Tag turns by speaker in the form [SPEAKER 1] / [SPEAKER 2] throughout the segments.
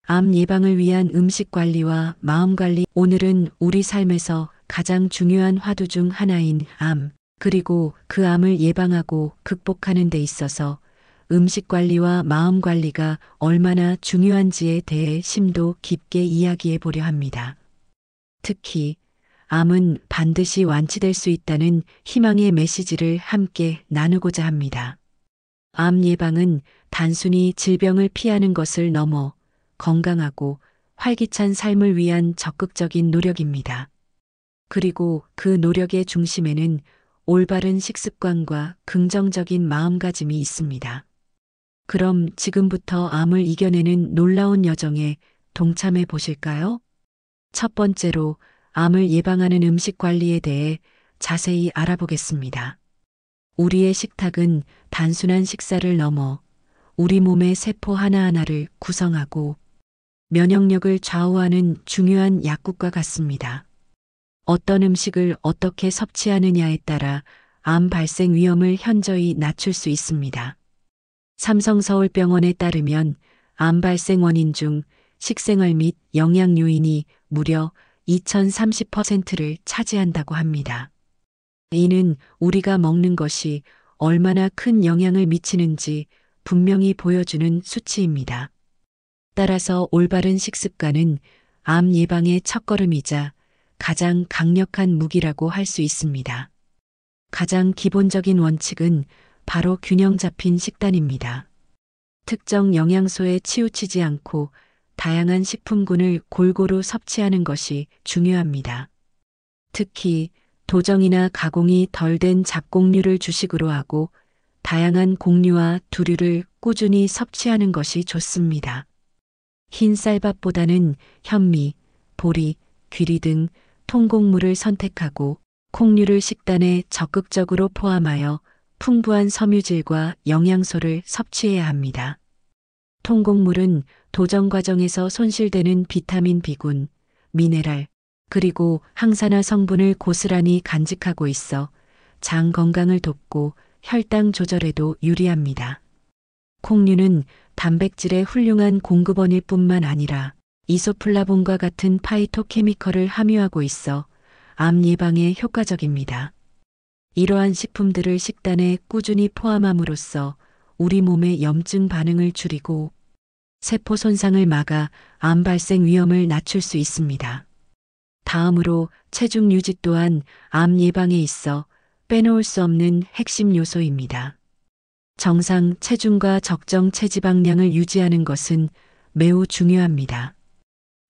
[SPEAKER 1] 암 예방을 위한 음식 관리와 마음 관리. 오늘은 우리 삶에서 가장 중요한 화두 중 하나인 암, 그리고 그 암을 예방하고 극복하는 데 있어서 음식 관리와 마음 관리가 얼마나 중요한지에 대해 심도 깊게 이야기해 보려 합니다. 특히 암은 반드시 완치될 수 있다는 희망의 메시지를 함께 나누고자 합니다. 암 예방은 단순히 질병을 피하는 것을 넘어 건강하고 활기찬 삶을 위한 적극적인 노력입니다. 그리고 그 노력의 중심에는 올바른 식습관과 긍정적인 마음가짐이 있습니다. 그럼 지금부터 암을 이겨내는 놀라운 여정에 동참해 보실까요? 첫 번째로 암을 예방하는 음식 관리에 대해 자세히 알아보겠습니다. 우리의 식탁은 단순한 식사를 넘어 우리 몸의 세포 하나하나를 구성하고 면역력을 좌우하는 중요한 약국과 같습니다. 어떤 음식을 어떻게 섭취하느냐에 따라 암 발생 위험을 현저히 낮출 수 있습니다. 삼성서울병원에 따르면 암 발생 원인 중 식생활 및 영양 요인이 무려 2030%를 차지한다고 합니다. 이는 우리가 먹는 것이 얼마나 큰 영향을 미치는지 분명히 보여주는 수치입니다. 따라서 올바른 식습관은 암 예방의 첫걸음이자 가장 강력한 무기라고 할 수 있습니다. 가장 기본적인 원칙은 바로 균형 잡힌 식단입니다. 특정 영양소에 치우치지 않고 다양한 식품군을 골고루 섭취하는 것이 중요합니다. 특히 도정이나 가공이 덜 된 잡곡류를 주식으로 하고 다양한 곡류와 두류를 꾸준히 섭취하는 것이 좋습니다. 흰 쌀밥보다는 현미, 보리, 귀리 등 통곡물을 선택하고 콩류를 식단에 적극적으로 포함하여 풍부한 섬유질과 영양소를 섭취해야 합니다. 통곡물은 도정 과정에서 손실되는 비타민 B군, 미네랄, 그리고 항산화 성분을 고스란히 간직하고 있어 장 건강을 돕고 혈당 조절에도 유리합니다. 콩류는 단백질의 훌륭한 공급원일 뿐만 아니라 이소플라본과 같은 파이토케미컬을 함유하고 있어 암 예방에 효과적입니다. 이러한 식품들을 식단에 꾸준히 포함함으로써 우리 몸의 염증 반응을 줄이고 세포 손상을 막아 암 발생 위험을 낮출 수 있습니다. 다음으로 체중 유지 또한 암 예방에 있어 빼놓을 수 없는 핵심 요소입니다. 정상 체중과 적정 체지방량을 유지하는 것은 매우 중요합니다.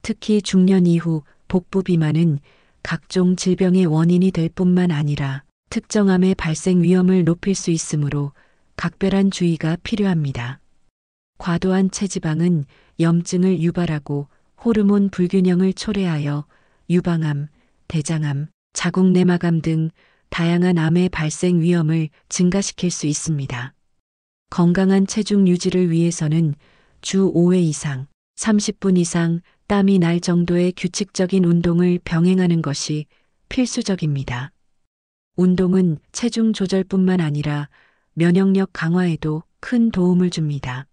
[SPEAKER 1] 특히 중년 이후 복부 비만은 각종 질병의 원인이 될 뿐만 아니라 특정 암의 발생 위험을 높일 수 있으므로 각별한 주의가 필요합니다. 과도한 체지방은 염증을 유발하고 호르몬 불균형을 초래하여 유방암, 대장암, 자궁내막암 등 다양한 암의 발생 위험을 증가시킬 수 있습니다. 건강한 체중 유지를 위해서는 주 5회 이상, 30분 이상 땀이 날 정도의 규칙적인 운동을 병행하는 것이 필수적입니다. 운동은 체중 조절뿐만 아니라 면역력 강화에도 큰 도움을 줍니다.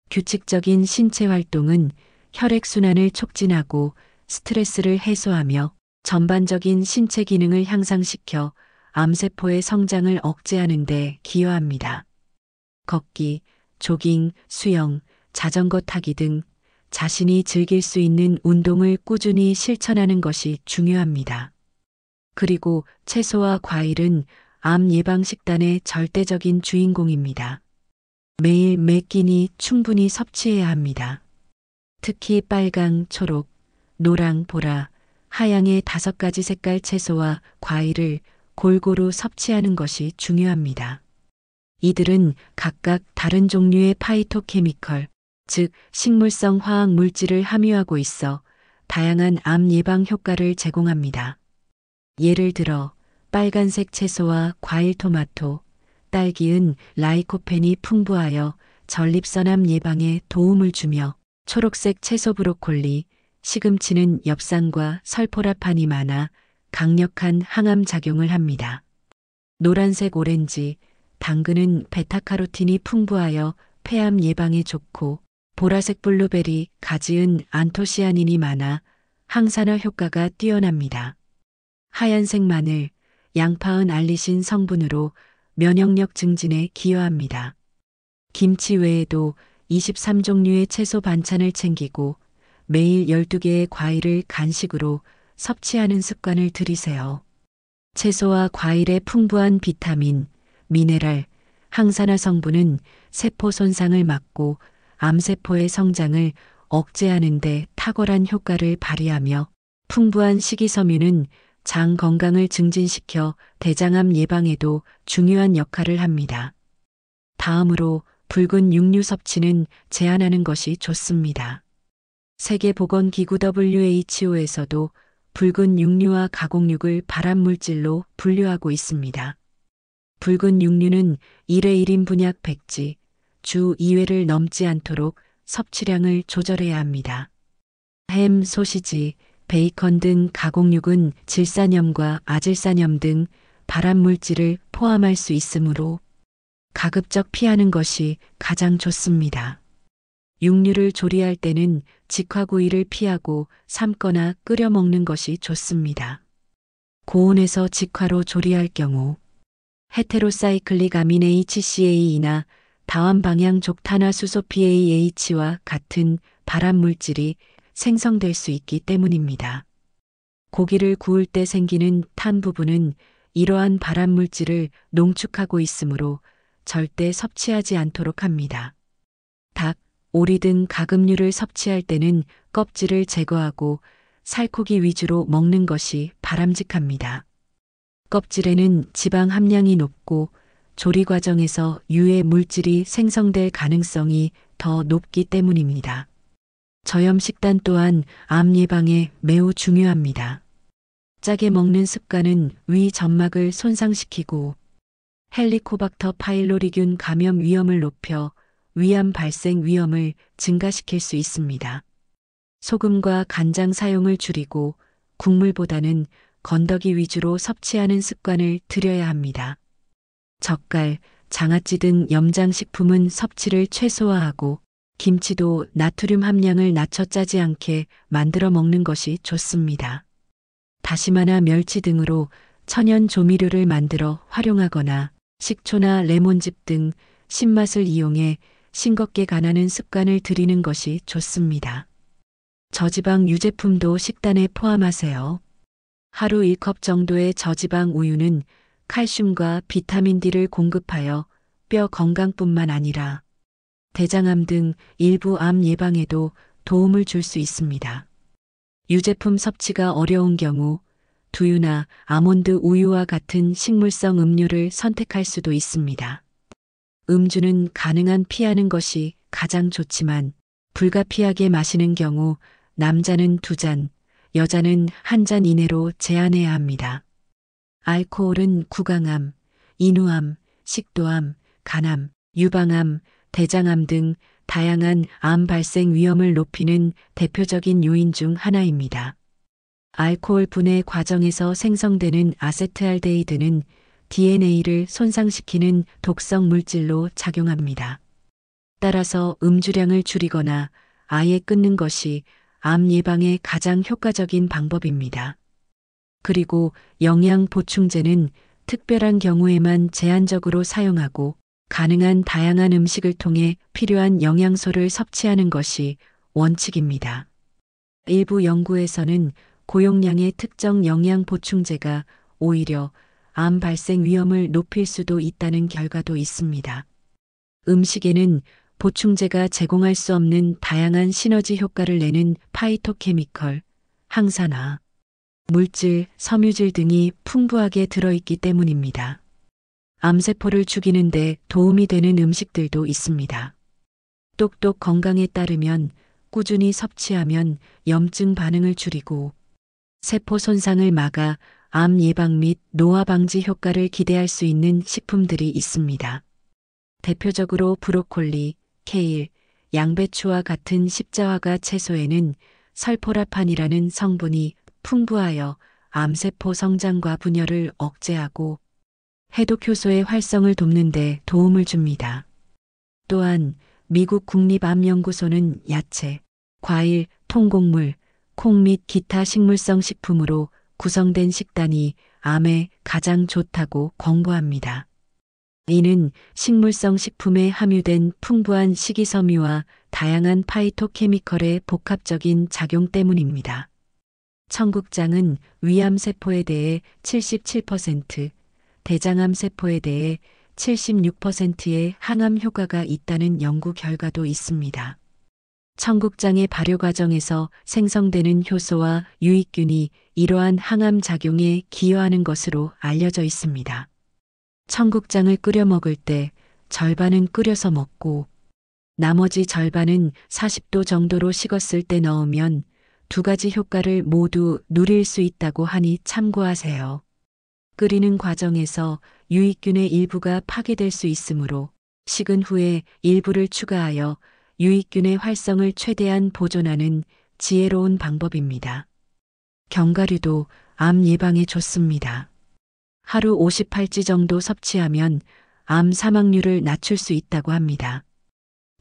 [SPEAKER 1] 규칙적인 신체 활동은 혈액순환을 촉진하고 스트레스를 해소하며 전반적인 신체 기능을 향상시켜 암세포의 성장을 억제하는 데 기여합니다. 걷기, 조깅, 수영, 자전거 타기 등 자신이 즐길 수 있는 운동을 꾸준히 실천하는 것이 중요합니다. 그리고 채소와 과일은 암 예방 식단의 절대적인 주인공입니다. 매일 매 끼니 충분히 섭취해야 합니다. 특히 빨강, 초록, 노랑, 보라, 하양의 5가지 색깔 채소와 과일을 골고루 섭취하는 것이 중요합니다. 이들은 각각 다른 종류의 파이토케미컬, 즉 식물성 화학 물질을 함유하고 있어 다양한 암 예방 효과를 제공합니다. 예를 들어 빨간색 채소와 과일 토마토, 딸기은 라이코펜이 풍부하여 전립선암 예방에 도움을 주며 초록색 채소 브로콜리, 시금치는 엽산과 설포라판이 많아 강력한 항암 작용을 합니다. 노란색 오렌지, 당근은 베타카로틴이 풍부하여 폐암 예방에 좋고 보라색 블루베리, 가지은 안토시아닌이 많아 항산화 효과가 뛰어납니다. 하얀색 마늘, 양파은 알리신 성분으로 면역력 증진에 기여합니다. 김치 외에도 23종류의 채소 반찬을 챙기고 매일 12개의 과일을 간식으로 섭취하는 습관을 들이세요. 채소와 과일의 풍부한 비타민, 미네랄, 항산화 성분은 세포 손상을 막고 암세포의 성장을 억제하는 데 탁월한 효과를 발휘하며 풍부한 식이섬유는 장 건강을 증진시켜 대장암 예방에도 중요한 역할을 합니다. 다음으로 붉은 육류 섭취는 제한하는 것이 좋습니다. 세계보건기구 WHO에서도 붉은 육류와 가공육을 발암물질로 분류하고 있습니다. 붉은 육류는 1회 1인 분약 백지, 주 2회를 넘지 않도록 섭취량을 조절해야 합니다. 햄, 소시지, 베이컨 등 가공육은 질산염과 아질산염 등 발암물질을 포함할 수 있으므로 가급적 피하는 것이 가장 좋습니다. 육류를 조리할 때는 직화구이를 피하고 삶거나 끓여 먹는 것이 좋습니다. 고온에서 직화로 조리할 경우 헤테로사이클릭 아민 HCAE나 다완방향 족탄화수소 PAH와 같은 발암물질이 생성될 수 있기 때문입니다. 고기를 구울 때 생기는 탄 부분은 이러한 발암물질을 농축하고 있으므로 절대 섭취하지 않도록 합니다. 닭, 오리 등 가금류를 섭취할 때는 껍질을 제거하고 살코기 위주로 먹는 것이 바람직합니다. 껍질에는 지방 함량이 높고 조리 과정에서 유해 물질이 생성될 가능성이 더 높기 때문입니다. 저염 식단 또한 암 예방에 매우 중요합니다. 짜게 먹는 습관은 위 점막을 손상시키고 헬리코박터 파일로리균 감염 위험을 높여 위암 발생 위험을 증가시킬 수 있습니다. 소금과 간장 사용을 줄이고 국물보다는 건더기 위주로 섭취하는 습관을 들여야 합니다. 젓갈, 장아찌 등 염장식품은 섭취를 최소화하고 김치도 나트륨 함량을 낮춰 짜지 않게 만들어 먹는 것이 좋습니다. 다시마나 멸치 등으로 천연 조미료를 만들어 활용하거나 식초나 레몬즙 등 신맛을 이용해 싱겁게 간하는 습관을 들이는 것이 좋습니다. 저지방 유제품도 식단에 포함하세요. 하루 1컵 정도의 저지방 우유는 칼슘과 비타민 D를 공급하여 뼈 건강뿐만 아니라 대장암 등 일부 암 예방에도 도움을 줄 수 있습니다. 유제품 섭취가 어려운 경우 두유나 아몬드 우유와 같은 식물성 음료를 선택할 수도 있습니다. 음주는 가능한 피하는 것이 가장 좋지만 불가피하게 마시는 경우 남자는 2잔, 여자는 1잔 이내로 제한해야 합니다. 알코올은 구강암, 인후암, 식도암, 간암, 유방암, 대장암 등 다양한 암 발생 위험을 높이는 대표적인 요인 중 하나입니다. 알코올 분해 과정에서 생성되는 아세트알데히드는 DNA를 손상시키는 독성 물질로 작용합니다. 따라서 음주량을 줄이거나 아예 끊는 것이 암 예방에 가장 효과적인 방법입니다. 그리고 영양 보충제는 특별한 경우에만 제한적으로 사용하고 가능한 다양한 음식을 통해 필요한 영양소를 섭취하는 것이 원칙입니다. 일부 연구에서는 고용량의 특정 영양 보충제가 오히려 암 발생 위험을 높일 수도 있다는 결과도 있습니다. 음식에는 보충제가 제공할 수 없는 다양한 시너지 효과를 내는 파이토케미컬, 항산화, 물질, 섬유질 등이 풍부하게 들어있기 때문입니다. 암세포를 죽이는 데 도움이 되는 음식들도 있습니다. 똑똑 건강에 따르면 꾸준히 섭취하면 염증 반응을 줄이고 세포 손상을 막아 암 예방 및 노화 방지 효과를 기대할 수 있는 식품들이 있습니다. 대표적으로 브로콜리, 케일, 양배추와 같은 십자화과 채소에는 설포라판이라는 성분이 풍부하여 암세포 성장과 분열을 억제하고 해독 효소의 활성을 돕는 데 도움을 줍니다. 또한 미국 국립암연구소는 야채, 과일, 통곡물, 콩 및 기타 식물성 식품으로 구성된 식단이 암에 가장 좋다고 권고합니다. 이는 식물성 식품에 함유된 풍부한 식이섬유와 다양한 파이토케미컬의 복합적인 작용 때문입니다. 청국장은 위암세포에 대해 77%, 대장암세포에 대해 76%의 항암 효과가 있다는 연구 결과도 있습니다. 청국장의 발효 과정에서 생성되는 효소와 유익균이 이러한 항암 작용에 기여하는 것으로 알려져 있습니다. 청국장을 끓여 먹을 때 절반은 끓여서 먹고 나머지 절반은 40도 정도로 식었을 때 넣으면 두 가지 효과를 모두 누릴 수 있다고 하니 참고하세요. 끓이는 과정에서 유익균의 일부가 파괴될 수 있으므로 식은 후에 일부를 추가하여 유익균의 활성을 최대한 보존하는 지혜로운 방법입니다. 견과류도 암 예방에 좋습니다. 하루 58지 정도 섭취하면 암 사망률을 낮출 수 있다고 합니다.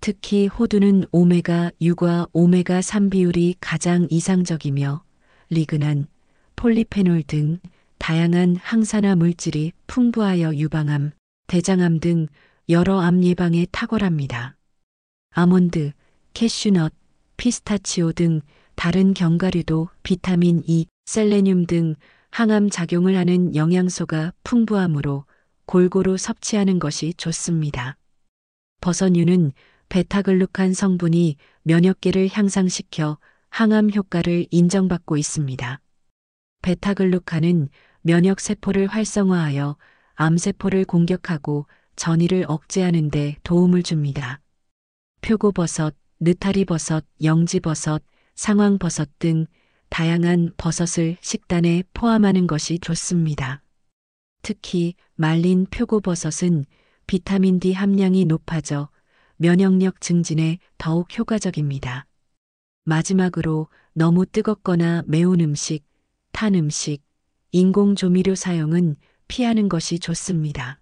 [SPEAKER 1] 특히 호두는 오메가6와 오메가3 비율이 가장 이상적이며 리그난, 폴리페놀 등 다양한 항산화 물질이 풍부하여 유방암, 대장암 등 여러 암 예방에 탁월합니다. 아몬드, 캐슈넛, 피스타치오 등 다른 견과류도 비타민 E, 셀레늄 등 항암 작용을 하는 영양소가 풍부하므로 골고루 섭취하는 것이 좋습니다. 버섯류는 베타글루칸 성분이 면역계를 향상시켜 항암 효과를 인정받고 있습니다. 베타글루칸은 면역세포를 활성화하여 암세포를 공격하고 전이를 억제하는 데 도움을 줍니다. 표고버섯, 느타리버섯, 영지버섯, 상황버섯 등 다양한 버섯을 식단에 포함하는 것이 좋습니다. 특히 말린 표고버섯은 비타민 D 함량이 높아져 면역력 증진에 더욱 효과적입니다. 마지막으로 너무 뜨겁거나 매운 음식, 탄 음식, 인공조미료 사용은 피하는 것이 좋습니다.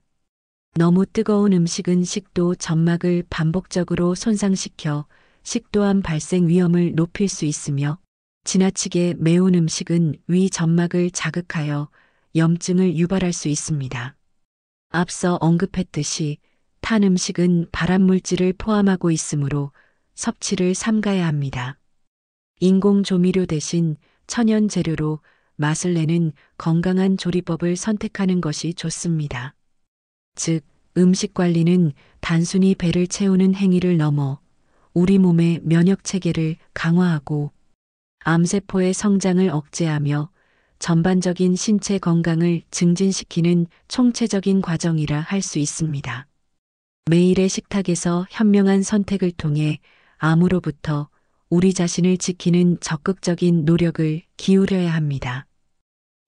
[SPEAKER 1] 너무 뜨거운 음식은 식도 점막을 반복적으로 손상시켜 식도암 발생 위험을 높일 수 있으며 지나치게 매운 음식은 위 점막을 자극하여 염증을 유발할 수 있습니다. 앞서 언급했듯이 탄 음식은 발암물질을 포함하고 있으므로 섭취를 삼가야 합니다. 인공조미료 대신 천연 재료로 맛을 내는 건강한 조리법을 선택하는 것이 좋습니다. 즉, 음식 관리는 단순히 배를 채우는 행위를 넘어 우리 몸의 면역 체계를 강화하고 암세포의 성장을 억제하며 전반적인 신체 건강을 증진시키는 총체적인 과정이라 할 수 있습니다. 매일의 식탁에서 현명한 선택을 통해 암으로부터 우리 자신을 지키는 적극적인 노력을 기울여야 합니다.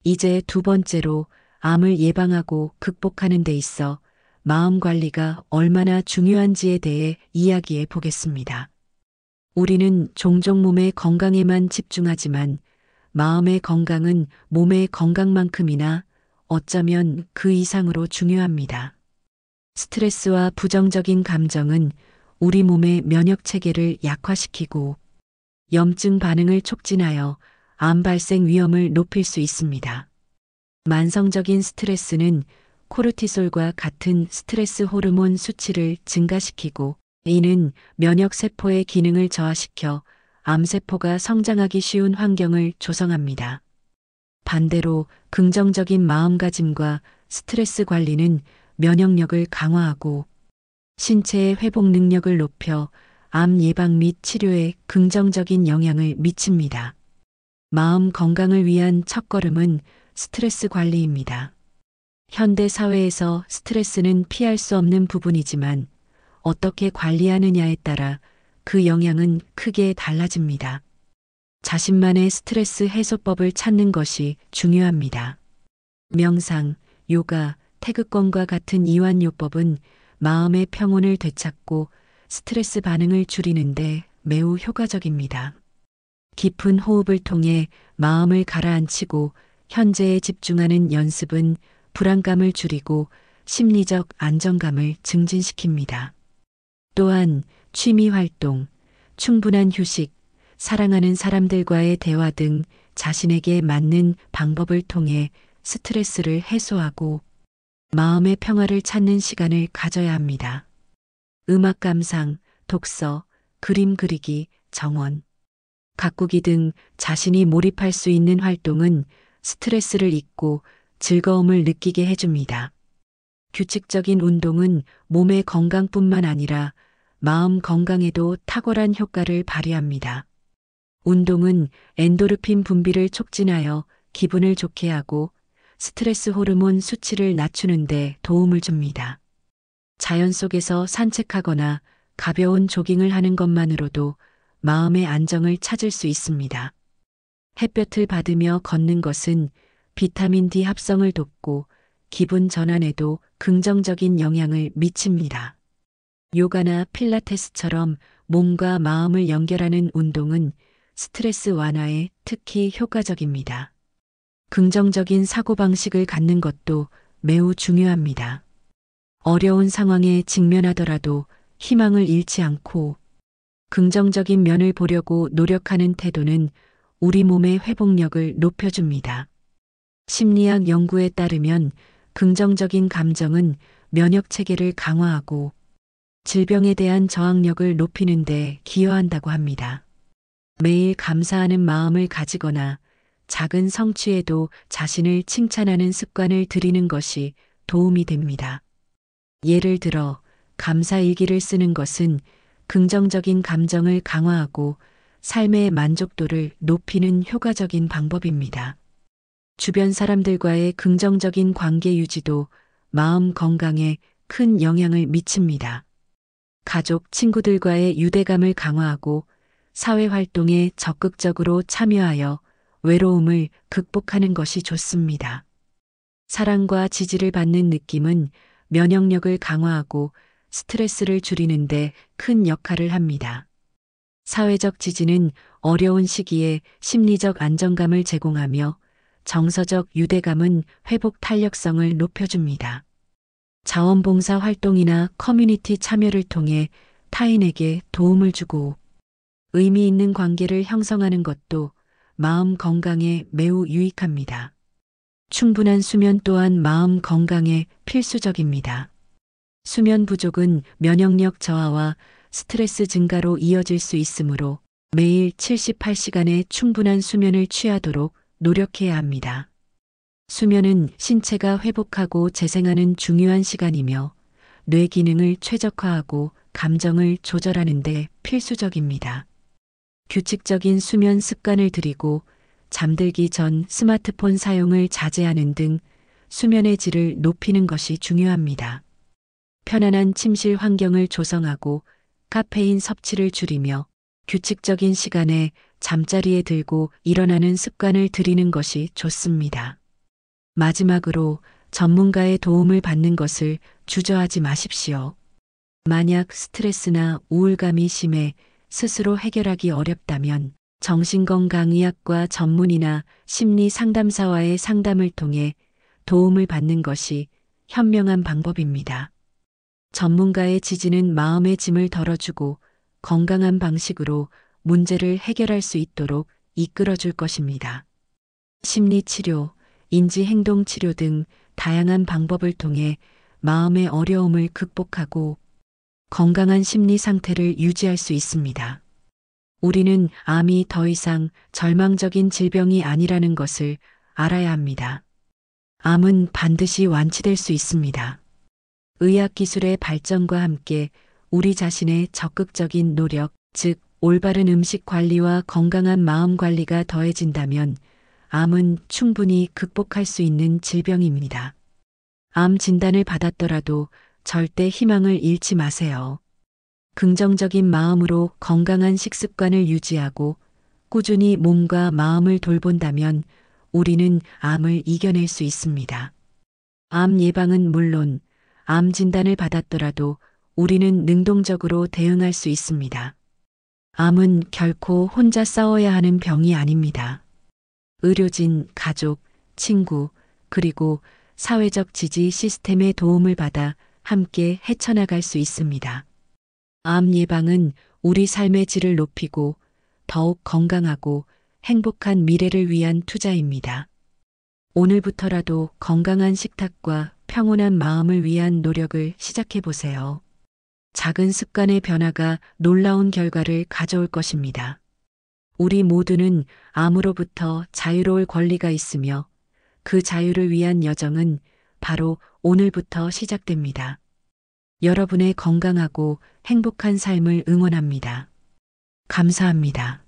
[SPEAKER 1] 이제 두 번째로 암을 예방하고 극복하는 데 있어 마음 관리가 얼마나 중요한지에 대해 이야기해 보겠습니다. 우리는 종종 몸의 건강에만 집중하지만 마음의 건강은 몸의 건강만큼이나 어쩌면 그 이상으로 중요합니다. 스트레스와 부정적인 감정은 우리 몸의 면역 체계를 약화시키고 염증 반응을 촉진하여 암 발생 위험을 높일 수 있습니다. 만성적인 스트레스는 코르티솔과 같은 스트레스 호르몬 수치를 증가시키고 이는 면역세포의 기능을 저하시켜 암세포가 성장하기 쉬운 환경을 조성합니다. 반대로 긍정적인 마음가짐과 스트레스 관리는 면역력을 강화하고 신체의 회복 능력을 높여 암 예방 및 치료에 긍정적인 영향을 미칩니다. 마음 건강을 위한 첫걸음은 스트레스 관리입니다. 현대 사회에서 스트레스는 피할 수 없는 부분이지만 어떻게 관리하느냐에 따라 그 영향은 크게 달라집니다. 자신만의 스트레스 해소법을 찾는 것이 중요합니다. 명상, 요가, 태극권과 같은 이완요법은 마음의 평온을 되찾고 스트레스 반응을 줄이는데 매우 효과적입니다. 깊은 호흡을 통해 마음을 가라앉히고 현재에 집중하는 연습은 불안감을 줄이고 심리적 안정감을 증진시킵니다. 또한 취미 활동, 충분한 휴식, 사랑하는 사람들과의 대화 등 자신에게 맞는 방법을 통해 스트레스를 해소하고 마음의 평화를 찾는 시간을 가져야 합니다. 음악 감상, 독서, 그림 그리기, 정원, 가꾸기 등 자신이 몰입할 수 있는 활동은 스트레스를 잊고 즐거움을 느끼게 해줍니다. 규칙적인 운동은 몸의 건강뿐만 아니라 마음 건강에도 탁월한 효과를 발휘합니다. 운동은 엔도르핀 분비를 촉진하여 기분을 좋게 하고 스트레스 호르몬 수치를 낮추는 데 도움을 줍니다. 자연 속에서 산책하거나 가벼운 조깅을 하는 것만으로도 마음의 안정을 찾을 수 있습니다. 햇볕을 받으며 걷는 것은 비타민 D 합성을 돕고 기분 전환에도 긍정적인 영향을 미칩니다. 요가나 필라테스처럼 몸과 마음을 연결하는 운동은 스트레스 완화에 특히 효과적입니다. 긍정적인 사고방식을 갖는 것도 매우 중요합니다. 어려운 상황에 직면하더라도 희망을 잃지 않고 긍정적인 면을 보려고 노력하는 태도는 우리 몸의 회복력을 높여줍니다. 심리학 연구에 따르면 긍정적인 감정은 면역 체계를 강화하고 질병에 대한 저항력을 높이는 데 기여한다고 합니다. 매일 감사하는 마음을 가지거나 작은 성취에도 자신을 칭찬하는 습관을 들이는 것이 도움이 됩니다. 예를 들어 감사일기를 쓰는 것은 긍정적인 감정을 강화하고 삶의 만족도를 높이는 효과적인 방법입니다. 주변 사람들과의 긍정적인 관계 유지도 마음 건강에 큰 영향을 미칩니다. 가족, 친구들과의 유대감을 강화하고 사회활동에 적극적으로 참여하여 외로움을 극복하는 것이 좋습니다. 사랑과 지지를 받는 느낌은 면역력을 강화하고 스트레스를 줄이는 데 큰 역할을 합니다. 사회적 지지는 어려운 시기에 심리적 안정감을 제공하며 정서적 유대감은 회복 탄력성을 높여줍니다. 자원봉사 활동이나 커뮤니티 참여를 통해 타인에게 도움을 주고 의미 있는 관계를 형성하는 것도 마음 건강에 매우 유익합니다. 충분한 수면 또한 마음 건강에 필수적입니다. 수면 부족은 면역력 저하와 스트레스 증가로 이어질 수 있으므로 매일 78시간의 충분한 수면을 취하도록 노력해야 합니다. 수면은 신체가 회복하고 재생하는 중요한 시간이며 뇌 기능을 최적화하고 감정을 조절하는 데 필수적입니다. 규칙적인 수면 습관을 들이고 잠들기 전 스마트폰 사용을 자제하는 등 수면의 질을 높이는 것이 중요합니다. 편안한 침실 환경을 조성하고 카페인 섭취를 줄이며 규칙적인 시간에 잠자리에 들고 일어나는 습관을 들이는 것이 좋습니다. 마지막으로 전문가의 도움을 받는 것을 주저하지 마십시오. 만약 스트레스나 우울감이 심해 스스로 해결하기 어렵다면 정신건강의학과 전문의나 심리 상담사와의 상담을 통해 도움을 받는 것이 현명한 방법입니다. 전문가의 지지는 마음의 짐을 덜어주고 건강한 방식으로 문제를 해결할 수 있도록 이끌어줄 것입니다. 심리치료, 인지행동치료 등 다양한 방법을 통해 마음의 어려움을 극복하고 건강한 심리 상태를 유지할 수 있습니다. 우리는 암이 더 이상 절망적인 질병이 아니라는 것을 알아야 합니다. 암은 반드시 완치될 수 있습니다. 의학기술의 발전과 함께 우리 자신의 적극적인 노력, 즉 올바른 음식 관리와 건강한 마음 관리가 더해진다면 암은 충분히 극복할 수 있는 질병입니다. 암 진단을 받았더라도 절대 희망을 잃지 마세요. 긍정적인 마음으로 건강한 식습관을 유지하고 꾸준히 몸과 마음을 돌본다면 우리는 암을 이겨낼 수 있습니다. 암 예방은 물론 암 진단을 받았더라도 우리는 능동적으로 대응할 수 있습니다. 암은 결코 혼자 싸워야 하는 병이 아닙니다. 의료진, 가족, 친구, 그리고 사회적 지지 시스템의 도움을 받아 함께 헤쳐나갈 수 있습니다. 암 예방은 우리 삶의 질을 높이고 더욱 건강하고 행복한 미래를 위한 투자입니다. 오늘부터라도 건강한 식탁과 평온한 마음을 위한 노력을 시작해 보세요. 작은 습관의 변화가 놀라운 결과를 가져올 것입니다. 우리 모두는 암으로부터 자유로울 권리가 있으며 그 자유를 위한 여정은 바로 오늘부터 시작됩니다. 여러분의 건강하고 행복한 삶을 응원합니다. 감사합니다.